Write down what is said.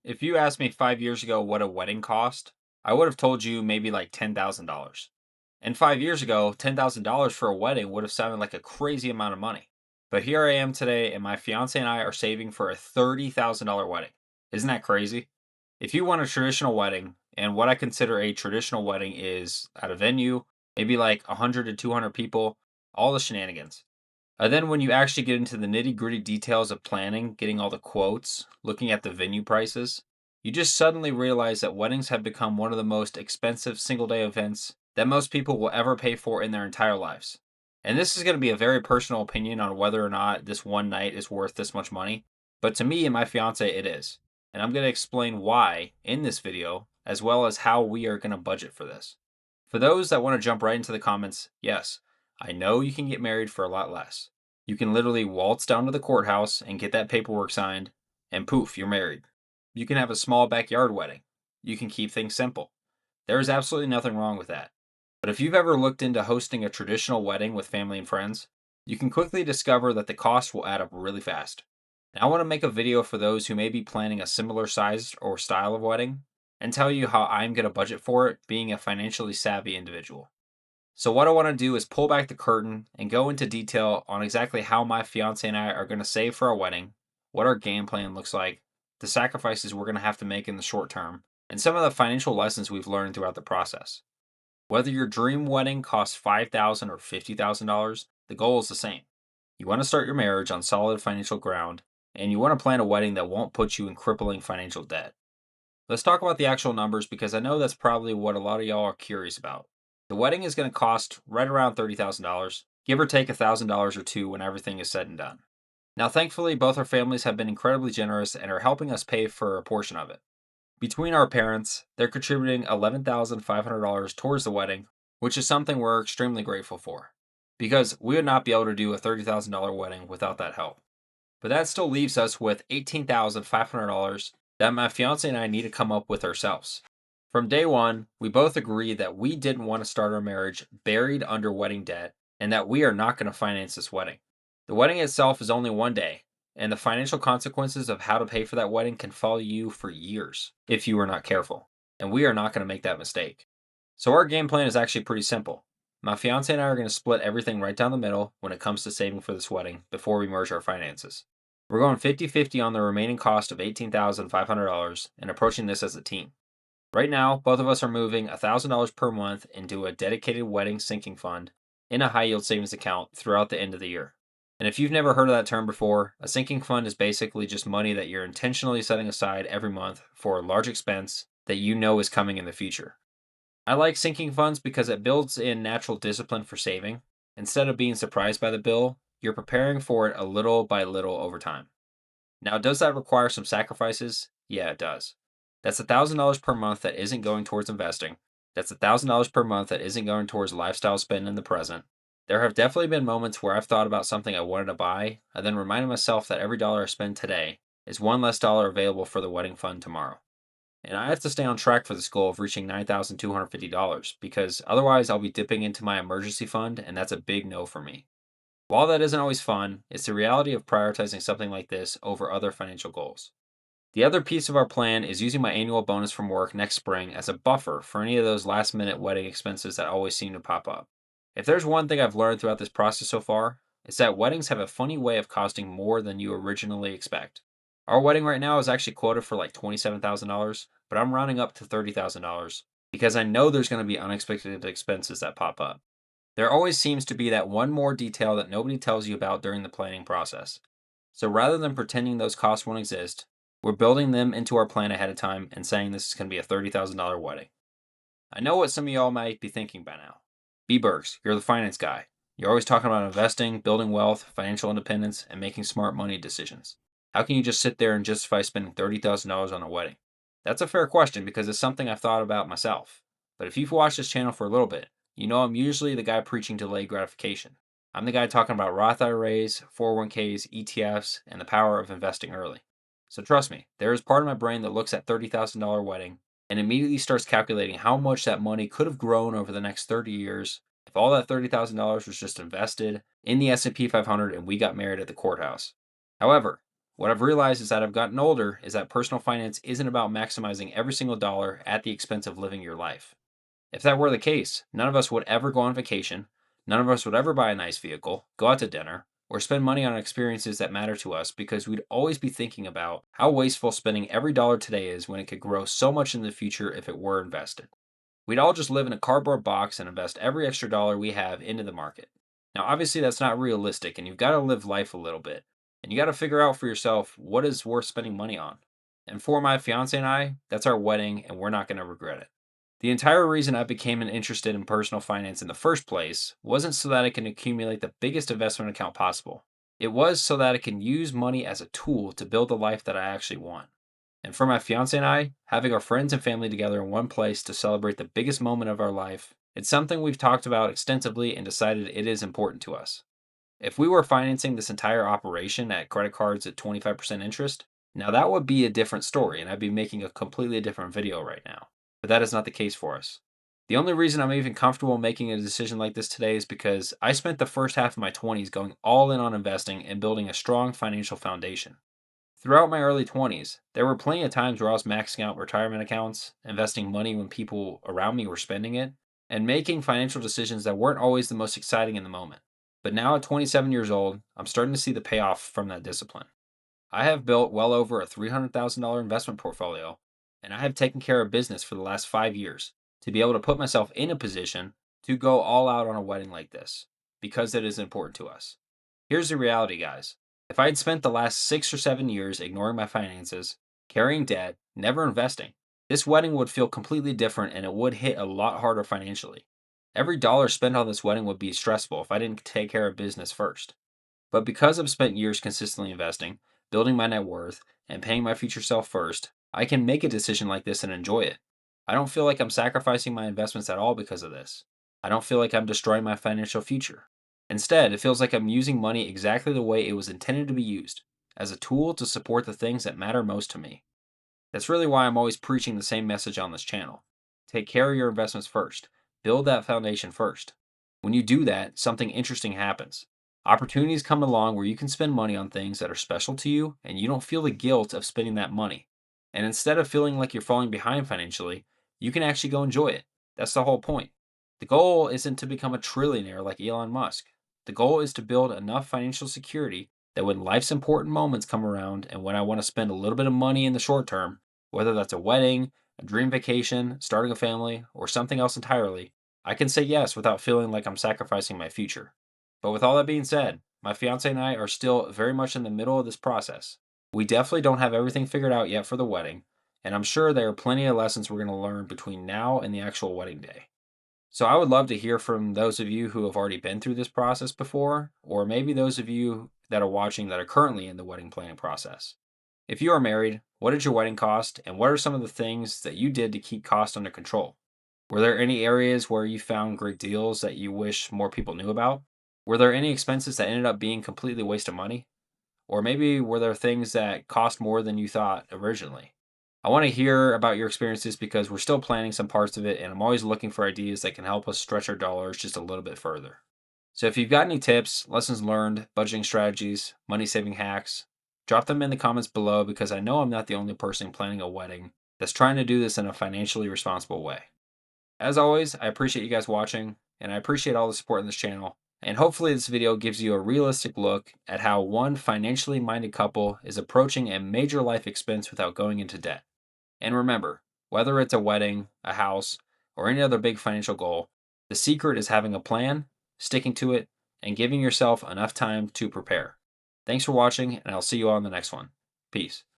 If you asked me 5 years ago what a wedding cost, I would have told you maybe like $10,000. And 5 years ago, $10,000 for a wedding would have sounded like a crazy amount of money. But here I am today, and my fiance and I are saving for a $30,000 wedding. Isn't that crazy? If you want a traditional wedding, and what I consider a traditional wedding is at a venue, maybe like 100 to 200 people, all the shenanigans. Then when you actually get into the nitty-gritty details of planning, getting all the quotes, looking at the venue prices, you just suddenly realize that weddings have become one of the most expensive single-day events that most people will ever pay for in their entire lives. And this is going to be a very personal opinion on whether or not this one night is worth this much money, but to me and my fiance it is. And I'm going to explain why in this video, as well as how we are going to budget for this. For those that want to jump right into the comments, yes, I know you can get married for a lot less. You can literally waltz down to the courthouse and get that paperwork signed, and poof, you're married. You can have a small backyard wedding. You can keep things simple. There is absolutely nothing wrong with that. But if you've ever looked into hosting a traditional wedding with family and friends, you can quickly discover that the cost will add up really fast. And I want to make a video for those who may be planning a similar size or style of wedding and tell you how I'm going to budget for it being a financially savvy individual. So, what I want to do is pull back the curtain and go into detail on exactly how my fiance and I are going to save for our wedding, what our game plan looks like, the sacrifices we're going to have to make in the short term, and some of the financial lessons we've learned throughout the process. Whether your dream wedding costs $5,000 or $50,000, the goal is the same. You want to start your marriage on solid financial ground, and you want to plan a wedding that won't put you in crippling financial debt. Let's talk about the actual numbers because I know that's probably what a lot of y'all are curious about. The wedding is going to cost right around $30,000, give or take $1,000 or two when everything is said and done. Now, thankfully, both our families have been incredibly generous and are helping us pay for a portion of it. Between our parents, they're contributing $11,500 towards the wedding, which is something we're extremely grateful for, because we would not be able to do a $30,000 wedding without that help. But that still leaves us with $18,500 that my fiance and I need to come up with ourselves. From day one, we both agreed that we didn't want to start our marriage buried under wedding debt and that we are not going to finance this wedding. The wedding itself is only one day, and the financial consequences of how to pay for that wedding can follow you for years if you are not careful, and we are not going to make that mistake. So our game plan is actually pretty simple. My fiance and I are going to split everything right down the middle when it comes to saving for this wedding before we merge our finances. We're going 50-50 on the remaining cost of $18,500 and approaching this as a team. Right now, both of us are moving $1,000 per month into a dedicated wedding sinking fund in a high yield savings account throughout the end of the year. And if you've never heard of that term before, a sinking fund is basically just money that you're intentionally setting aside every month for a large expense that you know is coming in the future. I like sinking funds because it builds in natural discipline for saving. Instead of being surprised by the bill, you're preparing for it a little by little over time. Now, does that require some sacrifices? Yeah, it does. That's $1,000 per month that isn't going towards investing. That's $1,000 per month that isn't going towards lifestyle spend in the present. There have definitely been moments where I've thought about something I wanted to buy, and then reminded myself that every dollar I spend today is one less dollar available for the wedding fund tomorrow. And I have to stay on track for this goal of reaching $9,250 because otherwise I'll be dipping into my emergency fund, and that's a big no for me. While that isn't always fun, it's the reality of prioritizing something like this over other financial goals. The other piece of our plan is using my annual bonus from work next spring as a buffer for any of those last minute wedding expenses that always seem to pop up. If there's one thing I've learned throughout this process so far, it's that weddings have a funny way of costing more than you originally expect. Our wedding right now is actually quoted for like $27,000, but I'm rounding up to $30,000 because I know there's going to be unexpected expenses that pop up. There always seems to be that one more detail that nobody tells you about during the planning process. So rather than pretending those costs won't exist, we're building them into our plan ahead of time and saying this is going to be a $30,000 wedding. I know what some of y'all might be thinking by now. B. Burks, you're the finance guy. You're always talking about investing, building wealth, financial independence, and making smart money decisions. How can you just sit there and justify spending $30,000 on a wedding? That's a fair question because it's something I've thought about myself. But if you've watched this channel for a little bit, you know I'm usually the guy preaching delayed gratification. I'm the guy talking about Roth IRAs, 401ks, ETFs, and the power of investing early. So trust me, there is part of my brain that looks at $30,000 wedding and immediately starts calculating how much that money could have grown over the next 30 years if all that $30,000 was just invested in the S&P 500 and we got married at the courthouse. However, What I've realized as that I've gotten older is that personal finance isn't about maximizing every single dollar at the expense of living your life. If that were the case, none of us would ever go on vacation, none of us would ever buy a nice vehicle, go out to dinner, or spend money on experiences that matter to us because we'd always be thinking about how wasteful spending every dollar today is when it could grow so much in the future if it were invested. We'd all just live in a cardboard box and invest every extra dollar we have into the market. Now, obviously, that's not realistic, and you've got to live life a little bit. And you got to figure out for yourself what is worth spending money on. And for my fiance and I, that's our wedding, and we're not going to regret it. The entire reason I became interested in personal finance in the first place wasn't so that I can accumulate the biggest investment account possible. It was so that I can use money as a tool to build the life that I actually want. And for my fiance and I, having our friends and family together in one place to celebrate the biggest moment of our life, it's something we've talked about extensively and decided it is important to us. If we were financing this entire operation at credit cards at 25% interest, now that would be a different story and I'd be making a completely different video right now. But that is not the case for us. The only reason I'm even comfortable making a decision like this today is because I spent the first half of my 20s going all in on investing and building a strong financial foundation. Throughout my early 20s, there were plenty of times where I was maxing out retirement accounts, investing money when people around me were spending it, and making financial decisions that weren't always the most exciting in the moment. But now at 27 years old, I'm starting to see the payoff from that discipline. I have built well over a $300,000 investment portfolio, and I have taken care of business for the last 5 years to be able to put myself in a position to go all out on a wedding like this because it is important to us. Here's the reality, guys. If I had spent the last 6 or 7 years ignoring my finances, carrying debt, never investing, this wedding would feel completely different and it would hit a lot harder financially. Every dollar spent on this wedding would be stressful if I didn't take care of business first. But because I've spent years consistently investing, building my net worth, and paying my future self first, I can make a decision like this and enjoy it. I don't feel like I'm sacrificing my investments at all because of this. I don't feel like I'm destroying my financial future. Instead, it feels like I'm using money exactly the way it was intended to be used, as a tool to support the things that matter most to me. That's really why I'm always preaching the same message on this channel. Take care of your investments first. Build that foundation first. When you do that, something interesting happens. Opportunities come along where you can spend money on things that are special to you and you don't feel the guilt of spending that money. And instead of feeling like you're falling behind financially, you can actually go enjoy it. That's the whole point. The goal isn't to become a trillionaire like Elon Musk. The goal is to build enough financial security that when life's important moments come around and when I want to spend a little bit of money in the short term, whether that's a wedding, a dream vacation, starting a family, or something else entirely, I can say yes without feeling like I'm sacrificing my future. But with all that being said, my fiance and I are still very much in the middle of this process. We definitely don't have everything figured out yet for the wedding, and I'm sure there are plenty of lessons we're going to learn between now and the actual wedding day. So I would love to hear from those of you who have already been through this process before, or maybe those of you that are watching that are currently in the wedding planning process. If you are married, what did your wedding cost, and what are some of the things that you did to keep costs under control? Were there any areas where you found great deals that you wish more people knew about? Were there any expenses that ended up being completely waste of money? Or maybe were there things that cost more than you thought originally? I want to hear about your experiences because we're still planning some parts of it, and I'm always looking for ideas that can help us stretch our dollars just a little bit further. So if you've got any tips, lessons learned, budgeting strategies, money saving hacks, drop them in the comments below because I know I'm not the only person planning a wedding that's trying to do this in a financially responsible way. As always, I appreciate you guys watching, and I appreciate all the support in this channel. And hopefully this video gives you a realistic look at how one financially minded couple is approaching a major life expense without going into debt. And remember, whether it's a wedding, a house, or any other big financial goal, the secret is having a plan, sticking to it, and giving yourself enough time to prepare. Thanks for watching, and I'll see you all in the next one. Peace.